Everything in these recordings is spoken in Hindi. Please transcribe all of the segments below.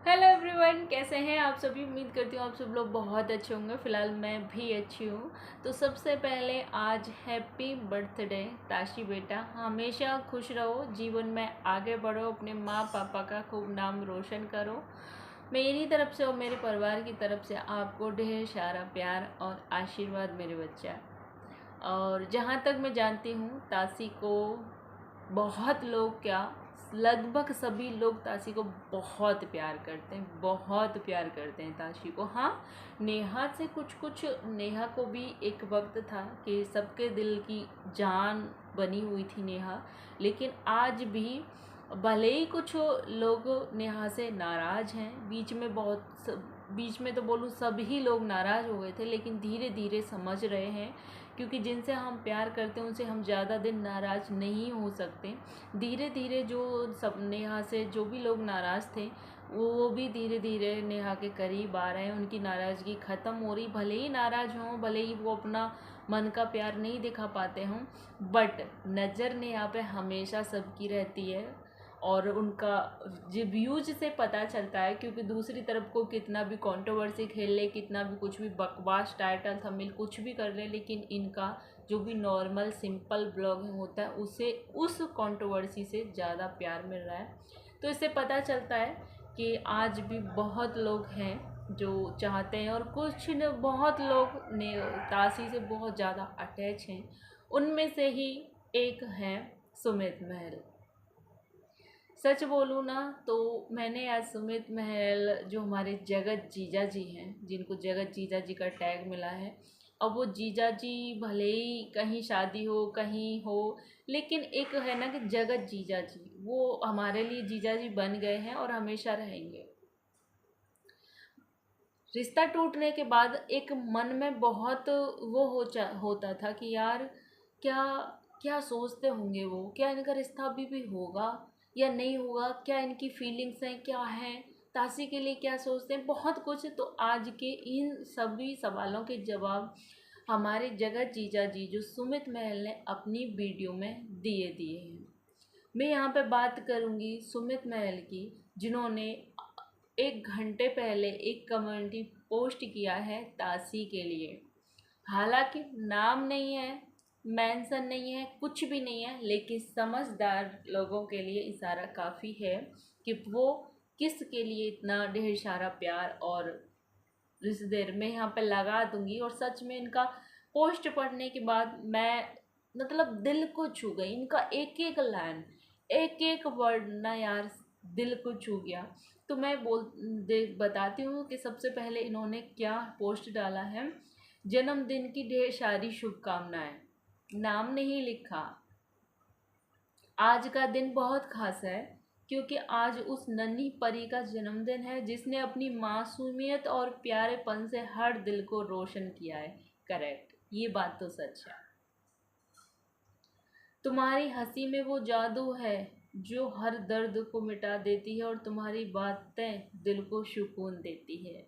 हेलो एवरीवन, कैसे हैं आप सभी। उम्मीद करती हूँ आप सब लोग बहुत अच्छे होंगे। फ़िलहाल मैं भी अच्छी हूँ। तो सबसे पहले आज हैप्पी बर्थडे ताशी बेटा। हमेशा खुश रहो, जीवन में आगे बढ़ो, अपने माँ पापा का खूब नाम रोशन करो। मेरी तरफ से और मेरे परिवार की तरफ से आपको ढेर सारा प्यार और आशीर्वाद मेरे बच्चा। और जहाँ तक मैं जानती हूँ ताशी को बहुत लोग, क्या लगभग सभी लोग ताशी को बहुत प्यार करते हैं, बहुत प्यार करते हैं ताशी को। हाँ, नेहा से कुछ कुछ, नेहा को भी एक वक्त था कि सबके दिल की जान बनी हुई थी नेहा। लेकिन आज भी भले ही कुछ लोग नेहा से नाराज़ हैं, बीच में तो बोलूँ सभी लोग नाराज़ हो गए थे, लेकिन धीरे धीरे समझ रहे हैं। क्योंकि जिनसे हम प्यार करते हैं उनसे हम ज़्यादा दिन नाराज़ नहीं हो सकते। धीरे धीरे जो सब नेहा से जो भी लोग नाराज़ थे वो भी धीरे धीरे नेहा के करीब आ रहे हैं। उनकी नाराज़गी ख़त्म हो रही। भले ही नाराज़ हों, भले ही वो अपना मन का प्यार नहीं दिखा पाते हों, बट नज़र नेहा पे हमेशा सबकी रहती है। और उनका रिव्यूज से पता चलता है, क्योंकि दूसरी तरफ को कितना भी कंट्रोवर्सी खेल ले, कितना भी कुछ भी बकवास टाइटल थंबनेल कुछ भी कर ले, लेकिन इनका जो भी नॉर्मल सिंपल ब्लॉग होता है उसे उस कंट्रोवर्सी से ज़्यादा प्यार मिल रहा है। तो इससे पता चलता है कि आज भी बहुत लोग हैं जो चाहते हैं, और कुछ न बहुत लोग ने ताशी से बहुत ज़्यादा अटैच हैं। उनमें से ही एक हैं सुमित महल। सच बोलूँ ना तो मैंने आज सुमित महल, जो हमारे जगत जीजा जी हैं, जिनको जगत जीजा जी का टैग मिला है, अब वो जीजा जी भले ही कहीं शादी हो कहीं हो, लेकिन एक है ना कि जगत जीजा जी, वो हमारे लिए जीजा जी बन गए हैं और हमेशा रहेंगे। रिश्ता टूटने के बाद एक मन में बहुत वो होता था कि यार क्या क्या सोचते होंगे वो, क्या इनका रिश्ता अभी भी होगा या नहीं होगा, क्या इनकी फीलिंग्स हैं, क्या हैं, ताशी के लिए क्या सोचते हैं, बहुत कुछ। तो आज के इन सभी सवालों के जवाब हमारे जगत जीजा जी, जो सुमित महल ने अपनी वीडियो में दिए दिए हैं। मैं यहाँ पे बात करूँगी सुमित महल की, जिन्होंने 1 घंटे पहले एक कम्युनिटी पोस्ट किया है ताशी के लिए। हालांकि नाम नहीं है, मेंशन नहीं है, कुछ भी नहीं है, लेकिन समझदार लोगों के लिए इशारा काफ़ी है कि वो किस के लिए इतना ढेर सारा प्यार और रिश्तेदार मैं यहाँ पे लगा दूंगी। और सच में इनका पोस्ट पढ़ने के बाद मैं, मतलब दिल को छू गई। इनका एक एक लाइन, एक एक वर्ड ना यार, दिल को छू गया। तो मैं बताती हूँ कि सबसे पहले इन्होंने क्या पोस्ट डाला है। जन्मदिन की ढेर सारी शुभकामनाएं, नाम नहीं लिखा। आज का दिन बहुत खास है क्योंकि आज उस नन्ही परी का जन्मदिन है जिसने अपनी मासूमियत और प्यारेपन से हर दिल को रोशन किया है। करेक्ट, ये बात तो सच है। तुम्हारी हंसी में वो जादू है जो हर दर्द को मिटा देती है, और तुम्हारी बातें दिल को सुकून देती है।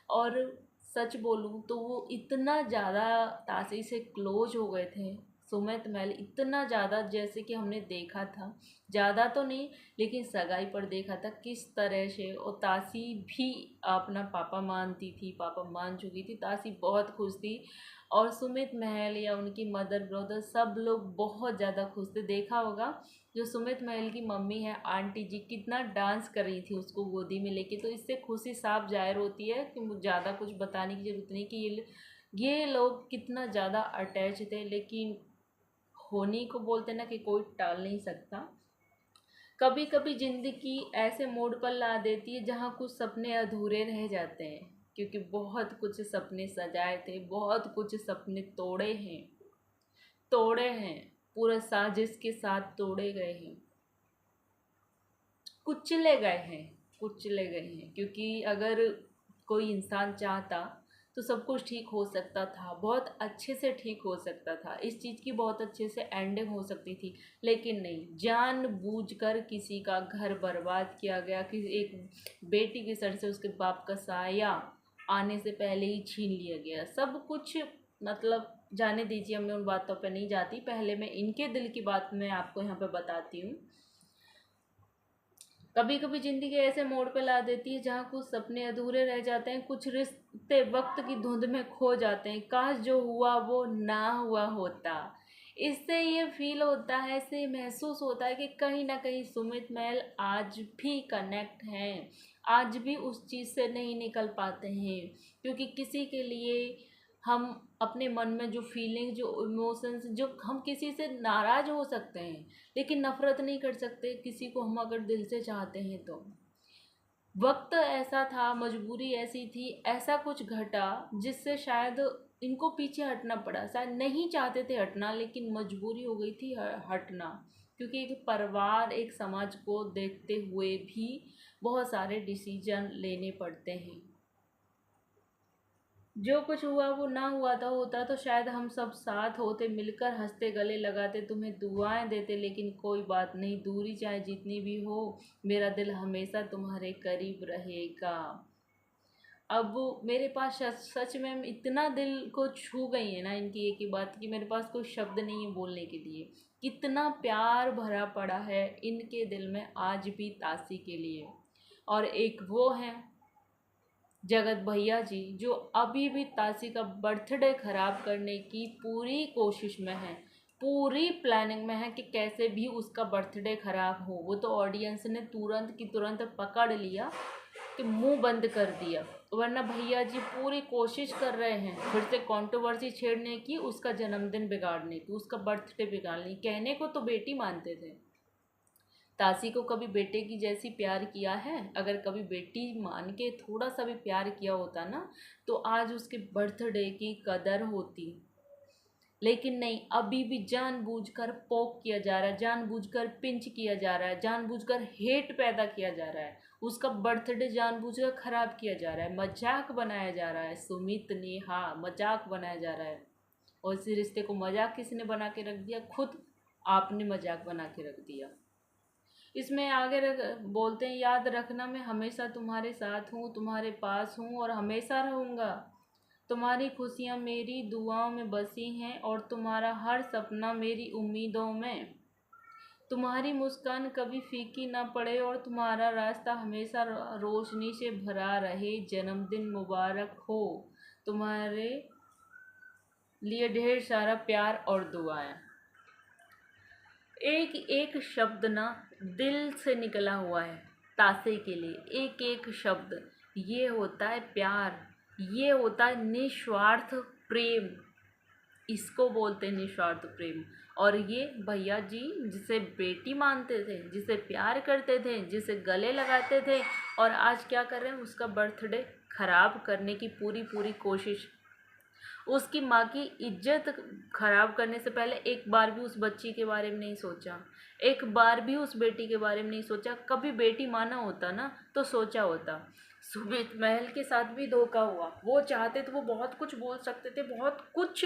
और सच बोलूँ तो वो इतना ज़्यादा ताशी से क्लोज हो गए थे, सुमित महल इतना ज़्यादा, जैसे कि हमने देखा था, ज़्यादा तो नहीं लेकिन सगाई पर देखा था किस तरह से। और ताशी भी अपना पापा मानती थी, पापा मान चुकी थी, ताशी बहुत खुश थी। और सुमित महल या उनकी मदर ब्रदर सब लोग बहुत ज़्यादा खुश थे। देखा होगा जो सुमित महल की मम्मी है, आंटी जी, कितना डांस कर रही थी उसको गोदी में लेके। तो इससे खुशी साफ जाहिर होती है कि मुझे ज़्यादा कुछ बताने की ज़रूरत नहीं कि ये लोग कितना ज़्यादा अटैच थे। लेकिन होनी को बोलते ना कि कोई टाल नहीं सकता। कभी कभी ज़िंदगी ऐसे मोड़ पर ला देती है जहाँ कुछ सपने अधूरे रह जाते हैं, क्योंकि बहुत कुछ सपने सजाए थे, बहुत कुछ सपने तोड़े हैं, पूरा साजिश के साथ तोड़े गए हैं, कुचले गए हैं, कुचले गए हैं। क्योंकि अगर कोई इंसान चाहता तो सब कुछ ठीक हो सकता था, बहुत अच्छे से ठीक हो सकता था, इस चीज़ की बहुत अच्छे से एंडिंग हो सकती थी। लेकिन नहीं, जानबूझकर किसी का घर बर्बाद किया गया, कि एक बेटी के सर से उसके बाप का साया आने से पहले ही छीन लिया गया सब कुछ। मतलब जाने दीजिए, मैं उन बातों पे नहीं जाती। पहले मैं इनके दिल की बात मैं आपको यहाँ पे बताती हूँ। कभी कभी ज़िंदगी ऐसे मोड़ पे ला देती है जहाँ कुछ सपने अधूरे रह जाते हैं, कुछ रिश्ते वक्त की धुंध में खो जाते हैं, काश जो हुआ वो ना हुआ होता। इससे ये फील होता है, इससे महसूस होता है कि कहीं ना कहीं सुमित महल आज भी कनेक्ट हैं, आज भी उस चीज़ से नहीं निकल पाते हैं। क्योंकि किसी के लिए हम अपने मन में जो फीलिंग, जो इमोशंस, जो हम किसी से नाराज़ हो सकते हैं लेकिन नफ़रत नहीं कर सकते किसी को, हम अगर दिल से चाहते हैं तो। वक्त ऐसा था, मजबूरी ऐसी थी, ऐसा कुछ घटा जिससे शायद इनको पीछे हटना पड़ा। शायद नहीं चाहते थे हटना लेकिन मजबूरी हो गई थी हटना। क्योंकि एक परिवार, एक समाज को देखते हुए भी बहुत सारे डिसीजन लेने पड़ते हैं। जो कुछ हुआ वो ना हुआ था, होता तो शायद हम सब साथ होते, मिलकर हंसते, गले लगाते, तुम्हें दुआएं देते। लेकिन कोई बात नहीं, दूरी चाहे जितनी भी हो, मेरा दिल हमेशा तुम्हारे करीब रहेगा। अब मेरे पास सच सच में इतना दिल को छू गई है ना इनकी एक ही बात, कि मेरे पास कोई शब्द नहीं है बोलने के लिए। कितना प्यार भरा पड़ा है इनके दिल में आज भी तासी के लिए। और एक वो है जगत भैया जी, जो अभी भी तासी का बर्थडे ख़राब करने की पूरी कोशिश में है, पूरी प्लानिंग में है कि कैसे भी उसका बर्थडे ख़राब हो। वो तो ऑडियंस ने तुरंत की तुरंत पकड़ लिया कि मुंह बंद कर दिया। वरना भैया जी पूरी कोशिश कर रहे हैं फिर से कंट्रोवर्सी छेड़ने की, उसका जन्मदिन बिगाड़ने की, उसका बर्थडे बिगाड़ने की। कहने को तो बेटी मानते थे, तासी को कभी बेटे की जैसी प्यार किया है? अगर कभी बेटी मान के थोड़ा सा भी प्यार किया होता ना, तो आज उसके बर्थडे की कदर होती। लेकिन नहीं, अभी भी जानबूझकर पोक किया जा रहा है, जानबूझकर पिंच किया जा रहा है, जानबूझकर हेट पैदा किया जा रहा है, उसका बर्थडे जानबूझकर खराब किया जा रहा है, मजाक बनाया जा रहा है। सुमित, नेहा, मजाक बनाया जा रहा है। और इस रिश्ते को मजाक किसने बना के रख दिया? खुद आपने मजाक बना के रख दिया। इसमें आगे बोलते हैं, याद रखना मैं हमेशा तुम्हारे साथ हूँ, तुम्हारे पास हूँ और हमेशा रहूँगा। तुम्हारी खुशियाँ मेरी दुआओं में बसी हैं और तुम्हारा हर सपना मेरी उम्मीदों में। तुम्हारी मुस्कान कभी फीकी ना पड़े और तुम्हारा रास्ता हमेशा रोशनी से भरा रहे। जन्मदिन मुबारक हो। तुम्हारे लिए ढेर सारा प्यार और दुआएं। एक एक शब्द ना दिल से निकला हुआ है तासे के लिए। एक एक शब्द, ये होता है प्यार, ये होता है निस्वार्थ प्रेम, इसको बोलते हैं निस्वार्थ प्रेम। और ये भैया जी जिसे बेटी मानते थे, जिसे प्यार करते थे, जिसे गले लगाते थे, और आज क्या कर रहे हैं? उसका बर्थडे खराब करने की पूरी पूरी कोशिश। उसकी माँ की इज्जत खराब करने से पहले एक बार भी उस बच्ची के बारे में नहीं सोचा, एक बार भी उस बेटी के बारे में नहीं सोचा। कभी बेटी माना होता ना तो सोचा होता। सुमित महल के साथ भी धोखा हुआ। वो चाहते तो वो बहुत कुछ बोल सकते थे, बहुत कुछ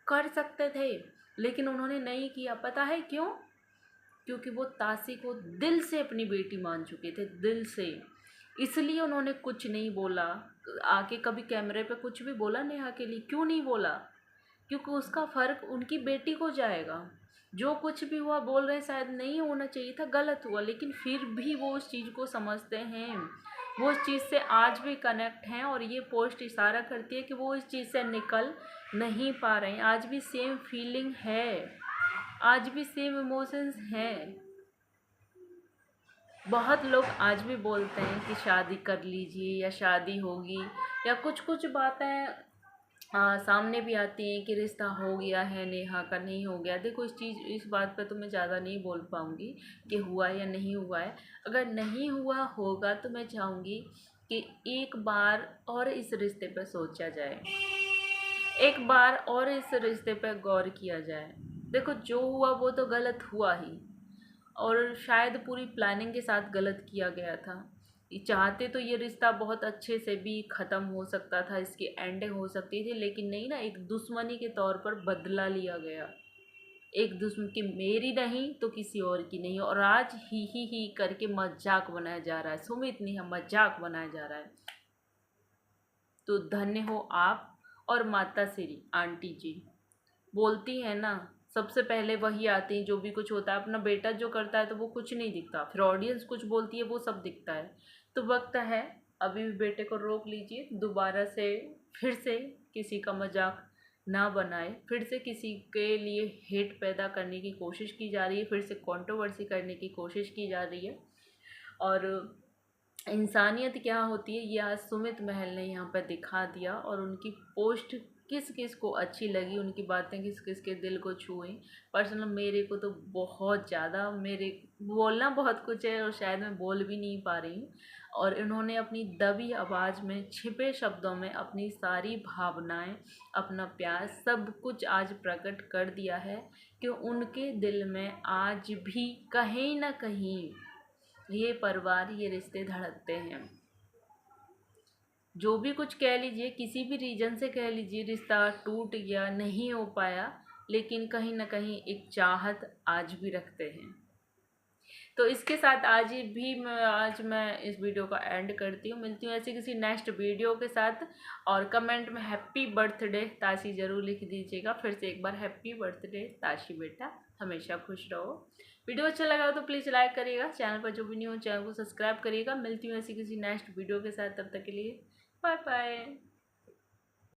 कर सकते थे, लेकिन उन्होंने नहीं किया। पता है क्यों? क्योंकि वो तासी को दिल से अपनी बेटी मान चुके थे, दिल से। इसलिए उन्होंने कुछ नहीं बोला। आके कभी कैमरे पे कुछ भी बोला नेहा के लिए? क्यों नहीं बोला? क्योंकि उसका फ़र्क उनकी बेटी को जाएगा। जो कुछ भी हुआ, बोल रहे शायद नहीं होना चाहिए था, गलत हुआ, लेकिन फिर भी वो उस चीज़ को समझते हैं, वो उस चीज़ से आज भी कनेक्ट हैं। और ये पोस्ट इशारा करती है कि वो इस चीज़ से निकल नहीं पा रहे हैं। आज भी सेम फीलिंग है, आज भी सेम इमोशंस हैं। बहुत लोग आज भी बोलते हैं कि शादी कर लीजिए या शादी होगी, या कुछ कुछ बातें सामने भी आती हैं कि रिश्ता हो गया है नेहा का, नहीं हो गया। देखो इस बात पर तो मैं ज़्यादा नहीं बोल पाऊँगी कि हुआ या नहीं हुआ है। अगर नहीं हुआ होगा तो मैं चाहूँगी कि एक बार और इस रिश्ते पर सोचा जाए, एक बार और इस रिश्ते पर गौर किया जाए। देखो जो हुआ वो तो गलत हुआ ही, और शायद पूरी प्लानिंग के साथ गलत किया गया था। ये चाहते तो ये रिश्ता बहुत अच्छे से भी ख़त्म हो सकता था, इसकी एंडिंग हो सकती थी, लेकिन नहीं ना, एक दुश्मनी के तौर पर बदला लिया गया। एक दुश्मन की मेरी नहीं तो किसी और की नहीं, और आज ही करके मजाक बनाया जा रहा है। सुमित नहीं है, मजाक बनाया जा रहा है। तो धन्य हो आप और माता श्री आंटी जी। बोलती है ना, सबसे पहले वही आती हैं, जो भी कुछ होता है अपना बेटा जो करता है तो वो कुछ नहीं दिखता, फिर ऑडियंस कुछ बोलती है वो सब दिखता है। तो वक्त है, अभी भी बेटे को रोक लीजिए, दोबारा से फिर से किसी का मजाक ना बनाए, फिर से किसी के लिए हेट पैदा करने की कोशिश की जा रही है, फिर से कंट्रोवर्सी करने की कोशिश की जा रही है। और इंसानियत क्या होती है ये आज सुमित महल ने यहाँ पर दिखा दिया। और उनकी पोस्ट किस किस को अच्छी लगी, उनकी बातें किस किस के दिल को छुई। पर्सनल मेरे को तो बहुत ज़्यादा, मेरे बोलना बहुत कुछ है और शायद मैं बोल भी नहीं पा रही हूँ। और इन्होंने अपनी दबी आवाज़ में, छिपे शब्दों में अपनी सारी भावनाएं, अपना प्यार, सब कुछ आज प्रकट कर दिया है कि उनके दिल में आज भी कहीं ना कहीं ये परिवार, ये रिश्ते धड़कते हैं। जो भी कुछ कह लीजिए, किसी भी रीजन से कह लीजिए, रिश्ता टूट गया, नहीं हो पाया, लेकिन कहीं ना कहीं एक चाहत आज भी रखते हैं। तो इसके साथ आज मैं इस वीडियो का एंड करती हूँ। मिलती हूँ ऐसे किसी नेक्स्ट वीडियो के साथ। और कमेंट में हैप्पी बर्थडे ताशी ज़रूर लिख दीजिएगा। फिर से एक बार हैप्पी बर्थडे ताशी बेटा, हमेशा खुश रहो। वीडियो अच्छा लगा हो तो प्लीज़ लाइक करिएगा, चैनल पर जो भी नहीं हो चैनल को सब्सक्राइब करिएगा। मिलती हूँ ऐसी किसी नेक्स्ट वीडियो के साथ, तब तक के लिए बाय बाय।